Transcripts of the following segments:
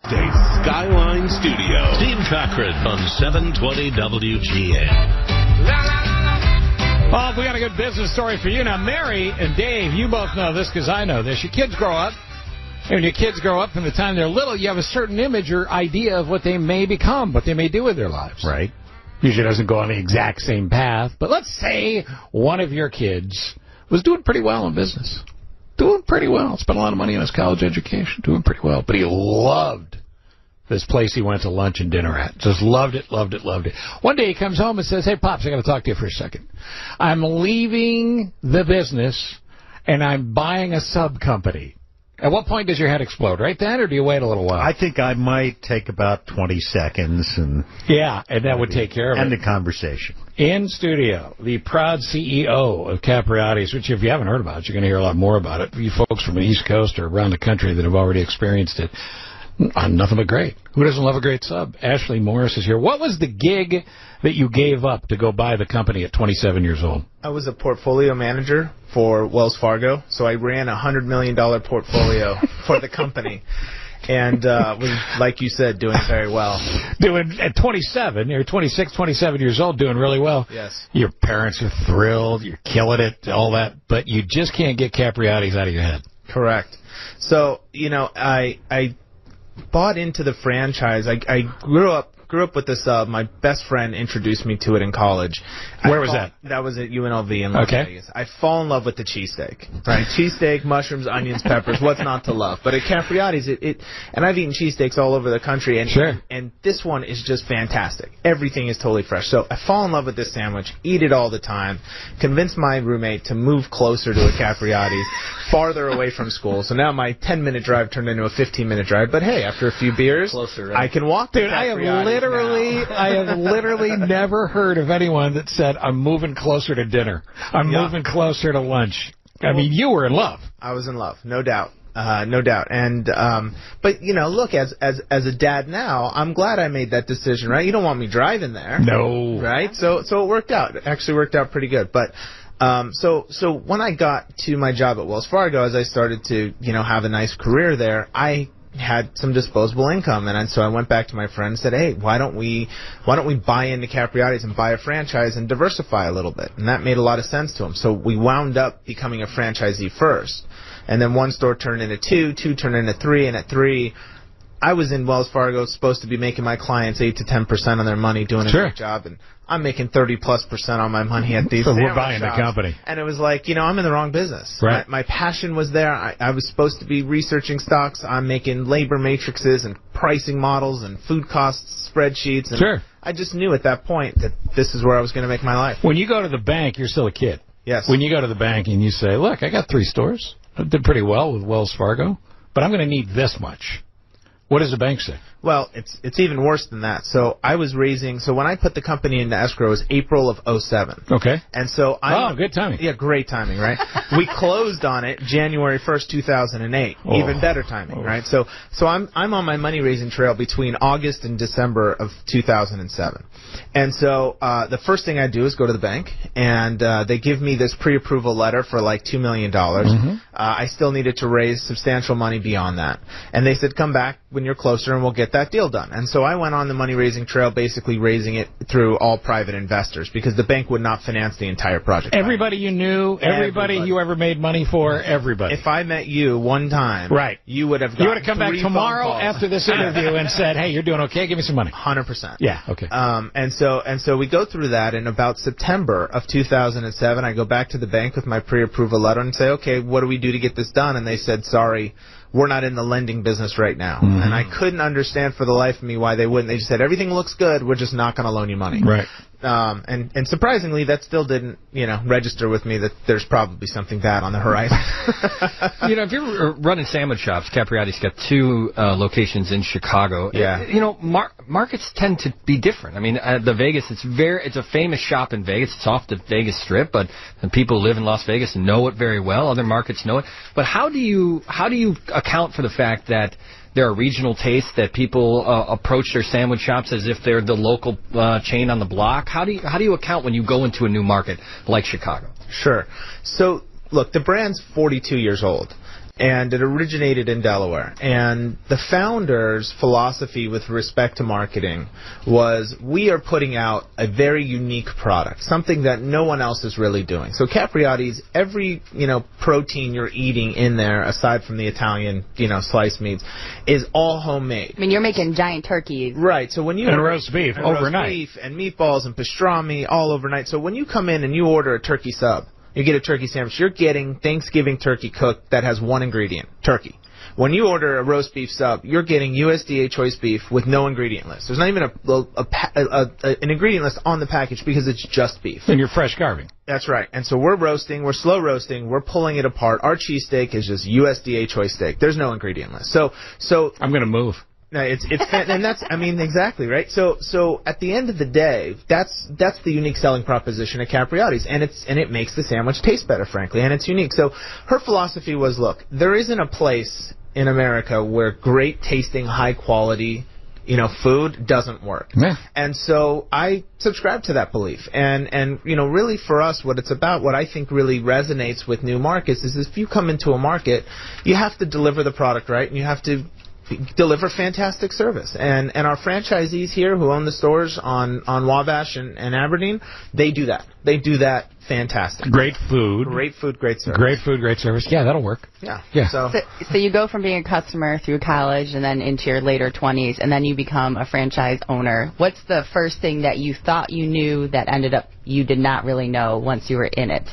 State's Skyline Studio. Steve Cochran on 720 WGA. Well, we got a good business story for you. Now, Mary and Dave, you both know this because I know this. Your kids grow up. And when your kids grow up from the time they're little, you have a certain image or idea of what they may become, what they may do with their lives. Right. Usually doesn't go on the exact same path. But let's say one of your kids was doing pretty well in business. Doing pretty well. Spent a lot of money on his college education. Doing pretty well. But he loved this place he went to lunch and dinner at. Just loved it, loved it, loved it. One day he comes home and says, hey, Pops, I got to talk to you for a second. I'm leaving the business, and I'm buying a sub-company. At what point does your head explode? Right then, or do you wait a little while? I think I might take about 20 seconds. And that would take care of it. End the conversation. In studio, the proud CEO of Capriottis, which if you haven't heard about it, you're going to hear a lot more about it. You folks from the East Coast or around the country that have already experienced it. Nothing but great. Who doesn't love a great sub? Ashley Morris is here. What was the gig that you gave up to go buy the company at 27 years old? I was a portfolio manager for Wells Fargo, so I ran a $100 million portfolio for the company. And was, like you said, doing very well. Doing at 27, you're 26, 27 years old, doing really well. Yes. Your parents are thrilled, you're killing it, all that, but you just can't get Capriottis out of your head. Correct. So, I bought into the franchise. I grew up with this. My best friend introduced me to it in college. Where was that? That was at UNLV in Las Vegas. I fall in love with the cheesesteak. Right, cheesesteak, mushrooms, onions, peppers. What's not to love? But at Capriottis, and I've eaten cheesesteaks all over the country, and sure. And this one is just fantastic. Everything is totally fresh. So I fall in love with this sandwich. Eat it all the time. Convince my roommate to move closer to a Capriottis, farther away from school. So now my 10-minute drive turned into a 15-minute drive. But hey, after a few beers, closer, right? I can walk to Dude, I have literally never heard of anyone that said, I'm moving closer to dinner. I'm moving closer to lunch. I mean, you were in love. I was in love, no doubt. No doubt. And but look, as a dad now, I'm glad I made that decision, right? You don't want me driving there. No. Right? So it worked out. It actually worked out pretty good. But so when I got to my job at Wells Fargo, as I started to, have a nice career there, I had some disposable income, and so I went back to my friend and said, hey, why don't we buy into Capriottis and buy a franchise and diversify a little bit? And that made a lot of sense to him. So we wound up becoming a franchisee first, and then one store turned into two turned into three, and at three, I was in Wells Fargo supposed to be making my clients 8 to 10% on their money, doing a great job, and I'm making 30+% on my money at these. So we're buying shops. The company. And it was like, I'm in the wrong business. Right. My passion was there. I was supposed to be researching stocks. I'm making labor matrices and pricing models and food costs spreadsheets. And sure. I just knew at that point that this is where I was going to make my life. When you go to the bank, you're still a kid. Yes. When you go to the bank and you say, look, I got 3 stores. I did pretty well with Wells Fargo, but I'm going to need this much. What does the bank say? Well, it's even worse than that. So I was so when I put the company into escrow, it was April of 2007. Okay. And so good timing. Yeah, great timing, right? We closed on it January 1st, 2008. Even better timing, right? So I'm on my money raising trail between August and December of 2007. And so the first thing I do is go to the bank, and they give me this pre-approval letter for like $2 million. Mm-hmm. I still needed to raise substantial money beyond that. And they said, come back when you're closer and we'll get that deal done. And so I went on the money-raising trail, basically raising it through all private investors because the bank would not finance the entire project. Everybody you knew, everybody you ever made money for, everybody. If I met you one time, right, you would have come back tomorrow after this interview and said, hey, you're doing okay, give me some money. 100%. Yeah, okay. And so we go through that, and about September of 2007, I go back to the bank with my pre-approval letter and say, okay, what do we do to get this done? And they said, sorry, we're not in the lending business right now. Mm-hmm. And I couldn't understand for the life of me why they wouldn't. They just said, everything looks good, we're just not going to loan you money. Right. And surprisingly, that still didn't, register with me that there's probably something bad on the horizon. If you're running sandwich shops, Capriotti's got 2 locations in Chicago. Yeah. Markets tend to be different. I mean, the Vegas, it's a famous shop in Vegas. It's off the Vegas Strip, but people who live in Las Vegas know it very well. Other markets know it. But how do you account for the fact that there are regional tastes, that people approach their sandwich shops as if they're the local chain on the block? How do you account when you go into a new market like Chicago? Sure. So, look, the brand's 42 years old. And it originated in Delaware. And the founder's philosophy with respect to marketing was, we are putting out a very unique product, something that no one else is really doing. So Capriottis, every protein you're eating in there, aside from the Italian sliced meats, is all homemade. I mean, you're making giant turkeys. Right. So when you and roast beef overnight, roast beef and meatballs and pastrami all overnight. So when you come in and you order a turkey sub, you get a turkey sandwich, you're getting Thanksgiving turkey cooked that has one ingredient, turkey. When you order a roast beef sub, you're getting USDA choice beef with no ingredient list. There's not even an ingredient list on the package because it's just beef. And you're fresh carving. That's right. And so we're roasting, we're slow roasting, we're pulling it apart. Our cheesesteak is just USDA choice steak. There's no ingredient list. So I'm going to move. No, it's and that's exactly right. So at the end of the day, that's the unique selling proposition at Capriottis, and it makes the sandwich taste better, frankly, and it's unique. So her philosophy was, look, there isn't a place in America where great tasting, high quality food doesn't work. Yeah. And so I subscribe to that belief. And really for us, what it's about, what I think really resonates with new markets is if you come into a market, you have to deliver the product right, and you have to deliver fantastic service. And our franchisees here who own the stores on Wabash and Aberdeen, they do that. They do that fantastic. Great food. Great food, great service. Great food, great service. Yeah, that'll work. Yeah. So you go from being a customer through college and then into your later 20s, and then you become a franchise owner. What's the first thing that you thought you knew that ended up you did not really know once you were in it?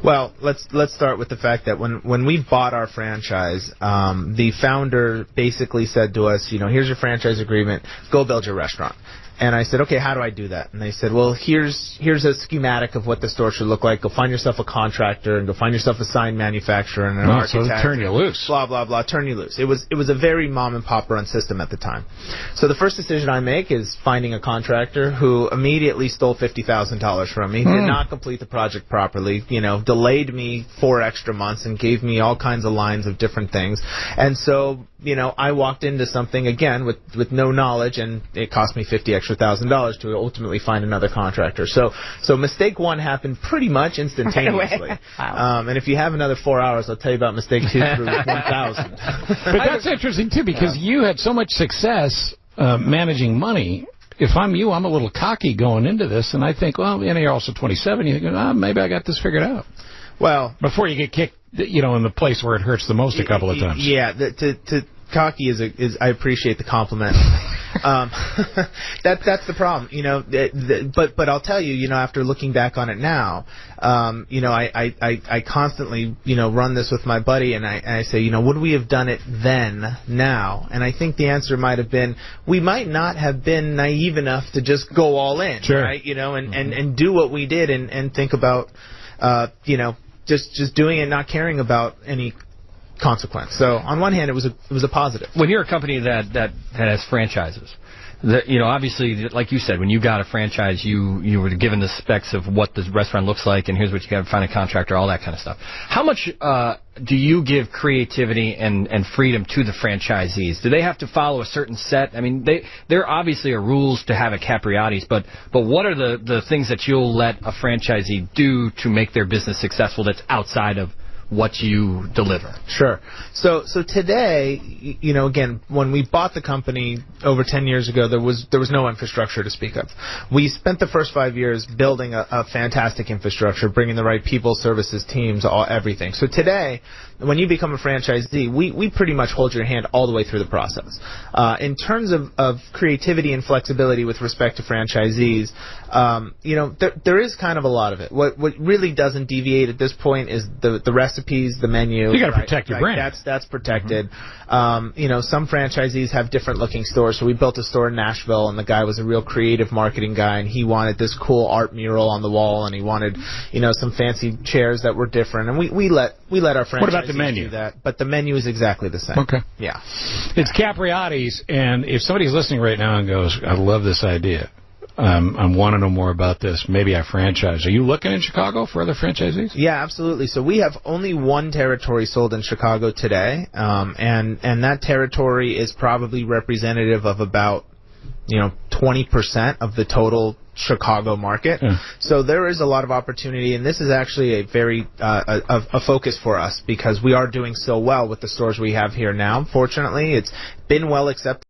Well, let's start with the fact that when we bought our franchise, the founder basically said to us, here's your franchise agreement, go build your restaurant. And I said, okay, how do I do that? And they said, well, here's a schematic of what the store should look like. Go find yourself a contractor and go find yourself a sign manufacturer and an architect. So turn you loose. Blah, blah, blah, turn you loose. It was a very mom and pop run system at the time. So the first decision I make is finding a contractor who immediately stole $50,000 from me, did not complete the project properly, delayed me 4 extra months and gave me all kinds of lines of different things. And so, I walked into something again with no knowledge, and it cost me $50,000 to ultimately find another contractor. So mistake 1 happened pretty much instantaneously. Wow. And if you have another 4 hours, I'll tell you about mistake 2 through 1,000. But that's interesting too, because you had so much success managing money. If I'm you, I'm a little cocky going into this, and I think, well, you're also 27. You think, maybe I got this figured out. Well, before you get kicked, in the place where it hurts the most a couple of times. Yeah, to cocky is I appreciate the compliment. That's the problem, but I'll tell you, after looking back on it now, I constantly, run this with my buddy, and I say, would we have done it then, now? And I think the answer might have been, we might not have been naive enough to just go all in, sure. Right? And do what we did and think about, just doing it, not caring about any consequence. So on one hand, it was a positive. When you're a company that has franchises, obviously, like you said, when you got a franchise, you were given the specs of what the restaurant looks like, and here's what you got to find a contractor, all that kind of stuff. How much do you give creativity and freedom to the franchisees? Do they have to follow a certain set? I mean, there obviously are rules to have a Capriottis, but what are the things that you'll let a franchisee do to make their business successful that's outside of what you deliver? Sure. So today, again, when we bought the company over 10 years ago, there was no infrastructure to speak of. We spent the first 5 years building a fantastic infrastructure, bringing the right people, services, teams, everything. So today, when you become a franchisee, we pretty much hold your hand all the way through the process. In terms of creativity and flexibility with respect to franchisees, there is kind of a lot of it. What really doesn't deviate at this point is the recipes, the menu. You got to protect your brand. That's protected. Some franchisees have different looking stores. So we built a store in Nashville, and the guy was a real creative marketing guy, and he wanted this cool art mural on the wall, and he wanted some fancy chairs that were different. And we let our franchisees What about the menu? do that. But the menu is exactly the same. Okay. Yeah. It's Capriottis, and if somebody's listening right now and goes, I love this idea, I want to know more about this, maybe I franchise. Are you looking in Chicago for other franchisees? Yeah, absolutely. So we have only 1 territory sold in Chicago today, and that territory is probably representative of about 20% of the total Chicago market. So there is a lot of opportunity, and this is actually a very a focus for us because we are doing so well with the stores we have here now. Fortunately, it's been well accepted